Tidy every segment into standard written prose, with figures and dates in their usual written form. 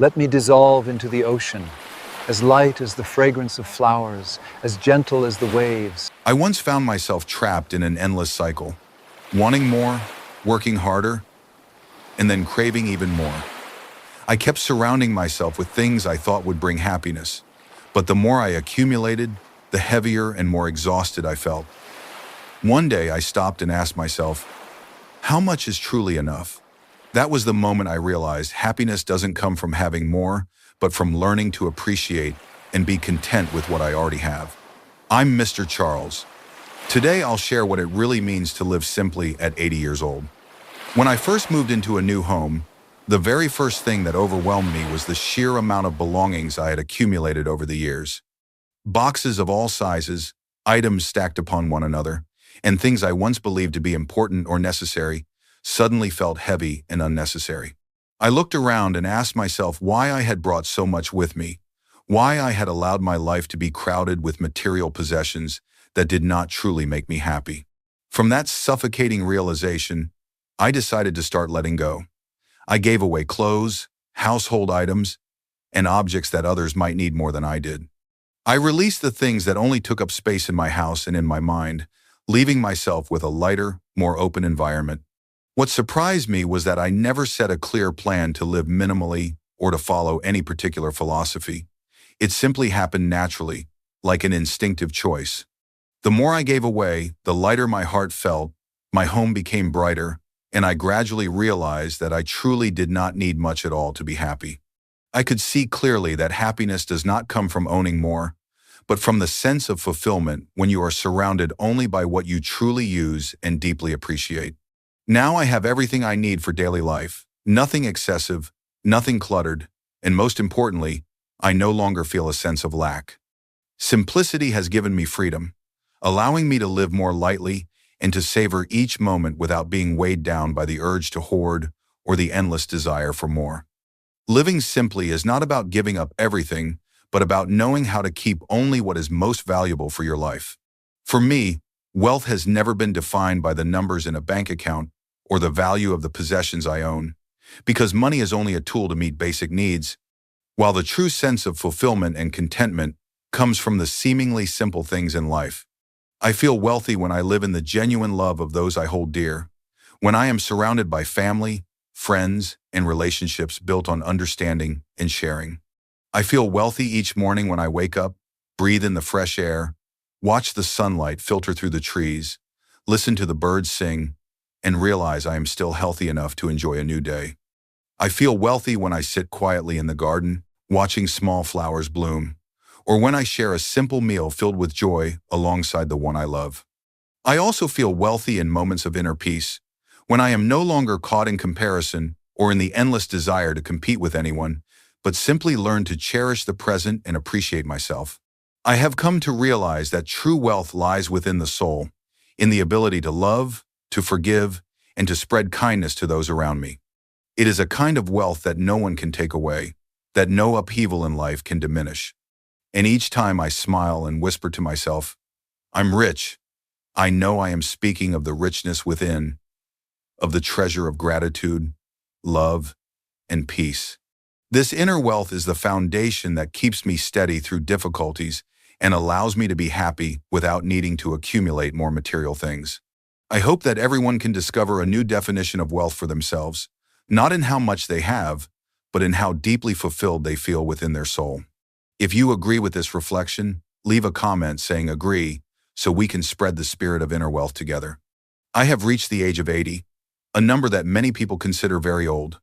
Let me dissolve into the ocean, as light as the fragrance of flowers, as gentle as the waves. I once found myself trapped in an endless cycle, wanting more, working harder, and then craving even more. I kept surrounding myself with things I thought would bring happiness, but the more I accumulated, the heavier and more exhausted I felt. One day I stopped and asked myself, how much is truly enough? That was the moment I realized happiness doesn't come from having more, but from learning to appreciate and be content with what I already have. I'm Mr. Charles. Today I'll share what it really means to live simply at 80 years old. When I first moved into a new home, the very first thing that overwhelmed me was the sheer amount of belongings I had accumulated over the years. Boxes of all sizes, items stacked upon one another, and things I once believed to be important or necessary suddenly felt heavy and unnecessary. I looked around and asked myself why I had brought so much with me, why I had allowed my life to be crowded with material possessions that did not truly make me happy. From that suffocating realization, I decided to start letting go. I gave away clothes, household items, and objects that others might need more than I did. I released the things that only took up space in my house and in my mind, leaving myself with a lighter, more open environment. What surprised me was that I never set a clear plan to live minimally or to follow any particular philosophy. It simply happened naturally, like an instinctive choice. The more I gave away, the lighter my heart felt, my home became brighter, and I gradually realized that I truly did not need much at all to be happy. I could see clearly that happiness does not come from owning more, but from the sense of fulfillment when you are surrounded only by what you truly use and deeply appreciate. Now I have everything I need for daily life, nothing excessive, nothing cluttered, and most importantly, I no longer feel a sense of lack. Simplicity has given me freedom, allowing me to live more lightly and to savor each moment without being weighed down by the urge to hoard or the endless desire for more. Living simply is not about giving up everything, but about knowing how to keep only what is most valuable for your life. For me, wealth has never been defined by the numbers in a bank account or the value of the possessions I own, because money is only a tool to meet basic needs, while the true sense of fulfillment and contentment comes from the seemingly simple things in life. I feel wealthy when I live in the genuine love of those I hold dear, when I am surrounded by family, friends, and relationships built on understanding and sharing. I feel wealthy each morning when I wake up, breathe in the fresh air, watch the sunlight filter through the trees, listen to the birds sing, and realize I am still healthy enough to enjoy a new day. I feel wealthy when I sit quietly in the garden, watching small flowers bloom, or when I share a simple meal filled with joy alongside the one I love. I also feel wealthy in moments of inner peace, when I am no longer caught in comparison or in the endless desire to compete with anyone, but simply learn to cherish the present and appreciate myself. I have come to realize that true wealth lies within the soul, in the ability to love, to forgive, and to spread kindness to those around me. It is a kind of wealth that no one can take away, that no upheaval in life can diminish. And each time I smile and whisper to myself, I'm rich, I know I am speaking of the richness within, of the treasure of gratitude, love, and peace. This inner wealth is the foundation that keeps me steady through difficulties and allows me to be happy without needing to accumulate more material things. I hope that everyone can discover a new definition of wealth for themselves, not in how much they have, but in how deeply fulfilled they feel within their soul. If you agree with this reflection, leave a comment saying agree so we can spread the spirit of inner wealth together. I have reached the age of 80, a number that many people consider very old,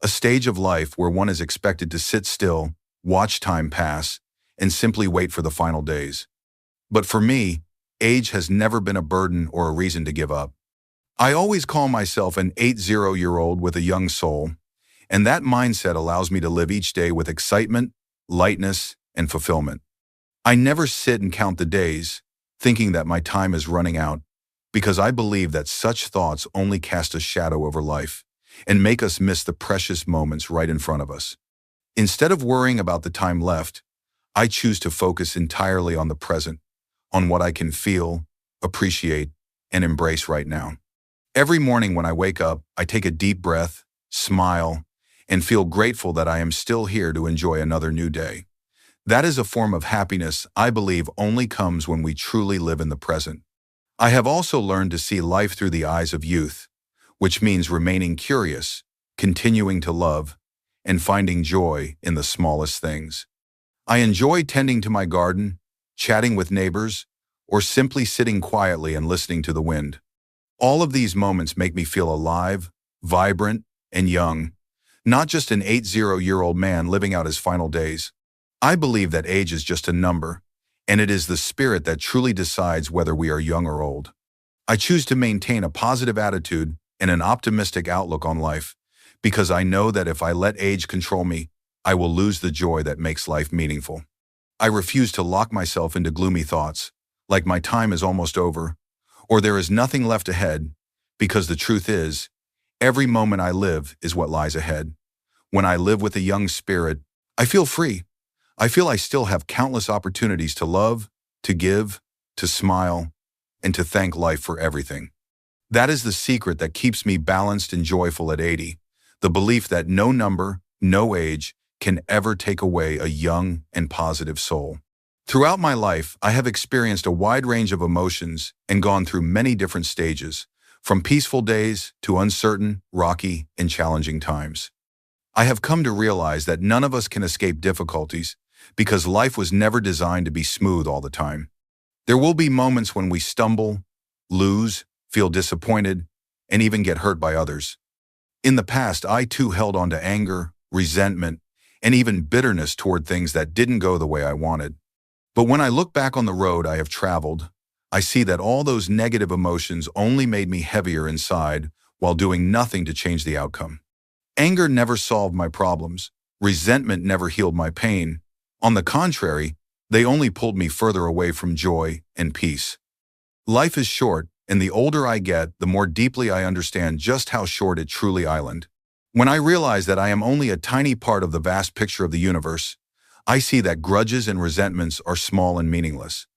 a stage of life where one is expected to sit still, watch time pass, and simply wait for the final days. But for me, age has never been a burden or a reason to give up. I always call myself an 80-year-old with a young soul, and that mindset allows me to live each day with excitement, lightness, and fulfillment. I never sit and count the days, thinking that my time is running out, because I believe that such thoughts only cast a shadow over life and make us miss the precious moments right in front of us. Instead of worrying about the time left, I choose to focus entirely on the present, on what I can feel, appreciate, and embrace right now. Every morning when I wake up, I take a deep breath, smile, and feel grateful that I am still here to enjoy another new day. That is a form of happiness I believe only comes when we truly live in the present. I have also learned to see life through the eyes of youth, which means remaining curious, continuing to love, and finding joy in the smallest things. I enjoy tending to my garden, chatting with neighbors, or simply sitting quietly and listening to the wind. All of these moments make me feel alive, vibrant, and young, not just an 80-year-old man living out his final days. I believe that age is just a number, and it is the spirit that truly decides whether we are young or old. I choose to maintain a positive attitude and an optimistic outlook on life, because I know that if I let age control me, I will lose the joy that makes life meaningful. I refuse to lock myself into gloomy thoughts, like my time is almost over, or there is nothing left ahead, because the truth is, every moment I live is what lies ahead. When I live with a young spirit, I feel free. I feel I still have countless opportunities to love, to give, to smile, and to thank life for everything. That is the secret that keeps me balanced and joyful at 80, the belief that no number, no age, can ever take away a young and positive soul. Throughout my life, I have experienced a wide range of emotions and gone through many different stages, from peaceful days to uncertain, rocky, and challenging times. I have come to realize that none of us can escape difficulties because life was never designed to be smooth all the time. There will be moments when we stumble, lose, feel disappointed, and even get hurt by others. In the past, I too held on to anger, resentment, and even bitterness toward things that didn't go the way I wanted. But when I look back on the road I have traveled, I see that all those negative emotions only made me heavier inside while doing nothing to change the outcome. Anger never solved my problems. Resentment never healed my pain. On the contrary, they only pulled me further away from joy and peace. Life is short, and the older I get, the more deeply I understand just how short it truly is. When I realize that I am only a tiny part of the vast picture of the universe, I see that grudges and resentments are small and meaningless.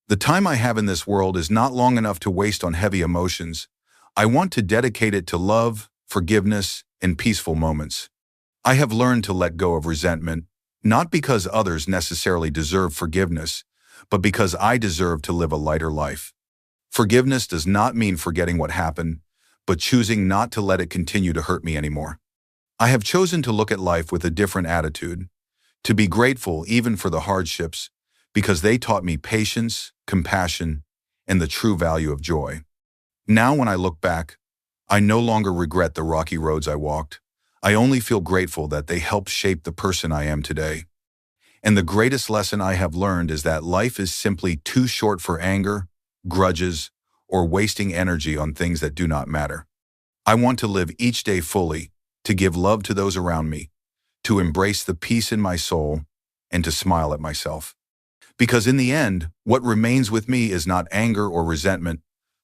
The time I have in this world is not long enough to waste on heavy emotions. I want to dedicate it to love, forgiveness, and peaceful moments. I have learned to let go of resentment, not because others necessarily deserve forgiveness, but because I deserve to live a lighter life. Forgiveness does not mean forgetting what happened, but choosing not to let it continue to hurt me anymore. I have chosen to look at life with a different attitude, to be grateful even for the hardships, because they taught me patience, compassion, and the true value of joy. Now when I look back, I no longer regret the rocky roads I walked. I only feel grateful that they helped shape the person I am today. And the greatest lesson I have learned is that life is simply too short for anger, grudges, or wasting energy on things that do not matter. I want to live each day fully, to give love to those around me, to embrace the peace in my soul, and to smile at myself. Because in the end, what remains with me is not anger or resentment,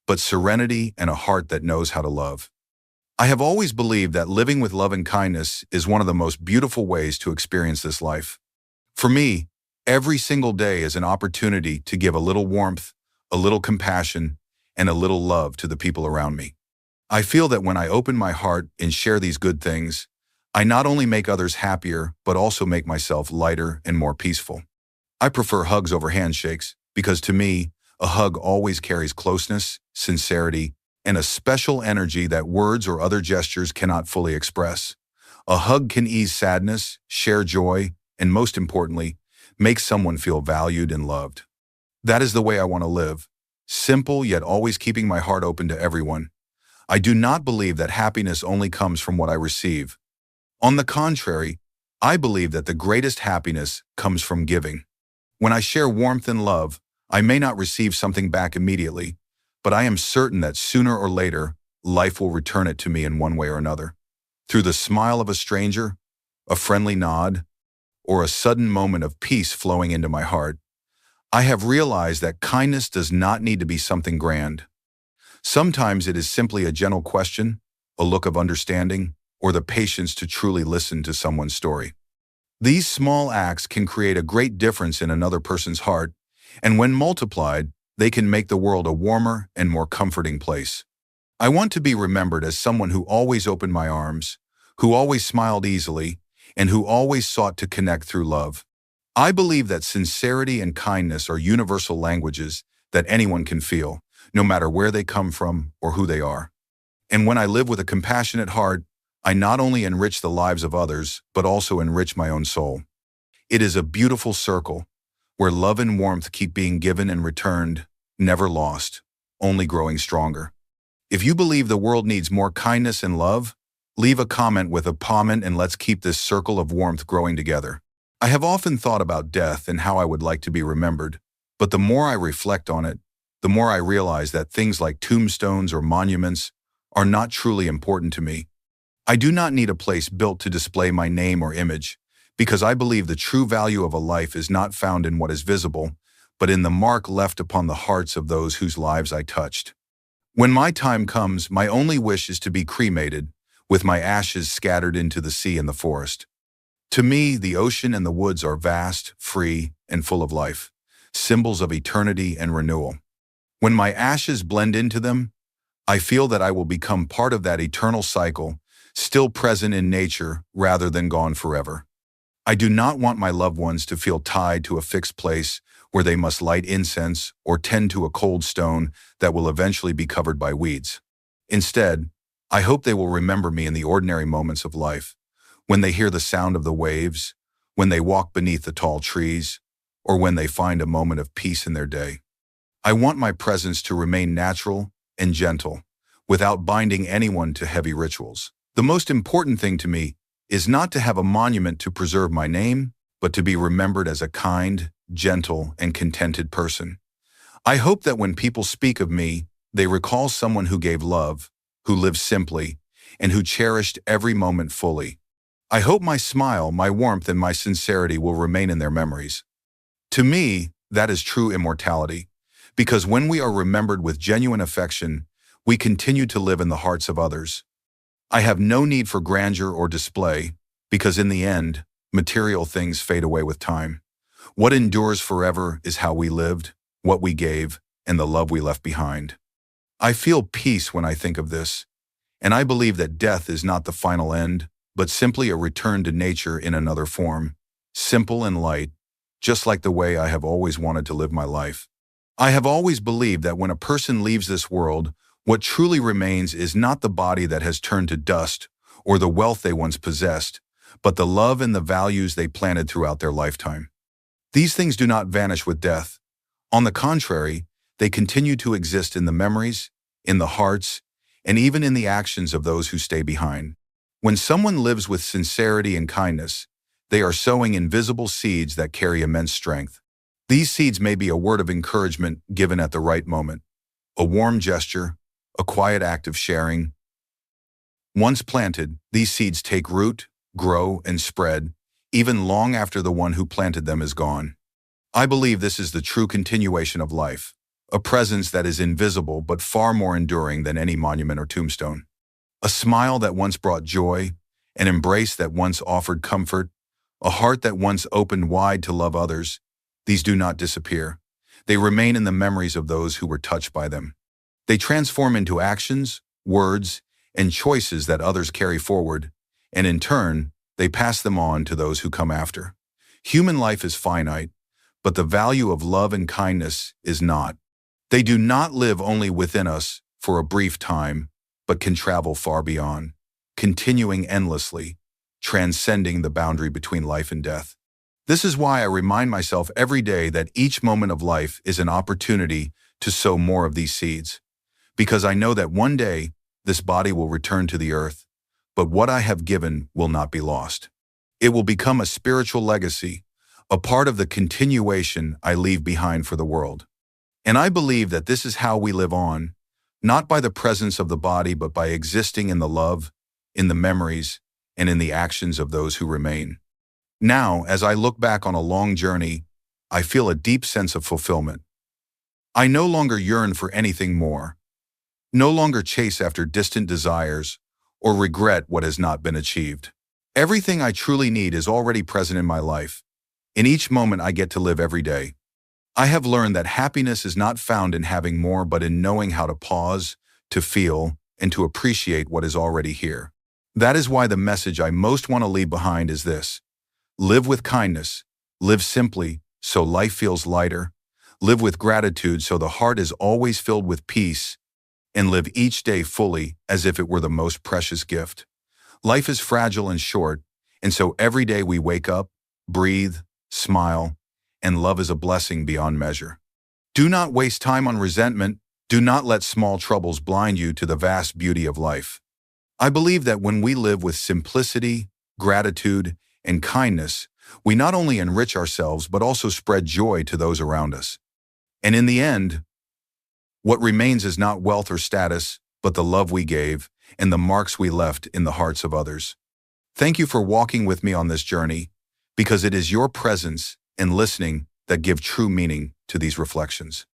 but serenity and a heart that knows how to love. I have always believed that living with love and kindness is one of the most beautiful ways to experience this life. For me, every single day is an opportunity to give a little warmth, a little compassion, and a little love to the people around me. I feel that when I open my heart and share these good things, I not only make others happier, but also make myself lighter and more peaceful. I prefer hugs over handshakes because to me, a hug always carries closeness, sincerity, and a special energy that words or other gestures cannot fully express. A hug can ease sadness, share joy, and most importantly, make someone feel valued and loved. That is the way I want to live. Simple, yet always keeping my heart open to everyone. I do not believe that happiness only comes from what I receive. On the contrary, I believe that the greatest happiness comes from giving. When I share warmth and love, I may not receive something back immediately, but I am certain that sooner or later, life will return it to me in one way or another. Through the smile of a stranger, a friendly nod, or a sudden moment of peace flowing into my heart, I have realized that kindness does not need to be something grand. Sometimes it is simply a gentle question, a look of understanding, or the patience to truly listen to someone's story. These small acts can create a great difference in another person's heart, and when multiplied, they can make the world a warmer and more comforting place. I want to be remembered as someone who always opened my arms, who always smiled easily, and who always sought to connect through love. I believe that sincerity and kindness are universal languages that anyone can feel, no matter where they come from or who they are. And when I live with a compassionate heart, I not only enrich the lives of others, but also enrich my own soul. It is a beautiful circle, where love and warmth keep being given and returned, never lost, only growing stronger. If you believe the world needs more kindness and love, leave a comment with a comment and let's keep this circle of warmth growing together. I have often thought about death and how I would like to be remembered, but the more I reflect on it, the more I realize that things like tombstones or monuments are not truly important to me. I do not need a place built to display my name or image, because I believe the true value of a life is not found in what is visible, but in the mark left upon the hearts of those whose lives I touched. When my time comes, my only wish is to be cremated, with my ashes scattered into the sea and the forest. To me, the ocean and the woods are vast, free, and full of life, symbols of eternity and renewal. When my ashes blend into them, I feel that I will become part of that eternal cycle, still present in nature rather than gone forever. I do not want my loved ones to feel tied to a fixed place where they must light incense or tend to a cold stone that will eventually be covered by weeds. Instead, I hope they will remember me in the ordinary moments of life, when they hear the sound of the waves, when they walk beneath the tall trees, or when they find a moment of peace in their day. I want my presence to remain natural and gentle, without binding anyone to heavy rituals. The most important thing to me is not to have a monument to preserve my name, but to be remembered as a kind, gentle, and contented person. I hope that when people speak of me, they recall someone who gave love, who lived simply, and who cherished every moment fully. I hope my smile, my warmth, and my sincerity will remain in their memories. To me, that is true immortality, because when we are remembered with genuine affection, we continue to live in the hearts of others. I have no need for grandeur or display, because in the end, material things fade away with time. What endures forever is how we lived, what we gave, and the love we left behind. I feel peace when I think of this, and I believe that death is not the final end, but simply a return to nature in another form, simple and light, just like the way I have always wanted to live my life. I have always believed that when a person leaves this world, what truly remains is not the body that has turned to dust or the wealth they once possessed, but the love and the values they planted throughout their lifetime. These things do not vanish with death. On the contrary, they continue to exist in the memories, in the hearts, and even in the actions of those who stay behind. When someone lives with sincerity and kindness, they are sowing invisible seeds that carry immense strength. These seeds may be a word of encouragement given at the right moment, a warm gesture, a quiet act of sharing. Once planted, these seeds take root, grow, and spread, even long after the one who planted them is gone. I believe this is the true continuation of life, a presence that is invisible but far more enduring than any monument or tombstone. A smile that once brought joy, an embrace that once offered comfort, a heart that once opened wide to love others. These do not disappear. They remain in the memories of those who were touched by them. They transform into actions, words, and choices that others carry forward, and in turn, they pass them on to those who come after. Human life is finite, but the value of love and kindness is not. They do not live only within us for a brief time, but can travel far beyond, continuing endlessly, transcending the boundary between life and death. This is why I remind myself every day that each moment of life is an opportunity to sow more of these seeds, because I know that one day this body will return to the earth, but what I have given will not be lost. It will become a spiritual legacy, a part of the continuation I leave behind for the world. And I believe that this is how we live on, not by the presence of the body, but by existing in the love, in the memories, and in the actions of those who remain. Now, as I look back on a long journey, I feel a deep sense of fulfillment. I no longer yearn for anything more, no longer chase after distant desires, or regret what has not been achieved. Everything I truly need is already present in my life. In each moment I get to live every day. I have learned that happiness is not found in having more, but in knowing how to pause, to feel, and to appreciate what is already here. That is why the message I most want to leave behind is this. Live with kindness. Live simply, so life feels lighter. Live with gratitude, so the heart is always filled with peace. And live each day fully, as if it were the most precious gift. Life is fragile and short, and so every day we wake up, breathe, smile, and love is a blessing beyond measure. Do not waste time on resentment. Do not let small troubles blind you to the vast beauty of life. I believe that when we live with simplicity, gratitude, and kindness, we not only enrich ourselves but also spread joy to those around us. And in the end, what remains is not wealth or status, but the love we gave and the marks we left in the hearts of others. Thank you for walking with me on this journey, because it is your presence and listening that give true meaning to these reflections.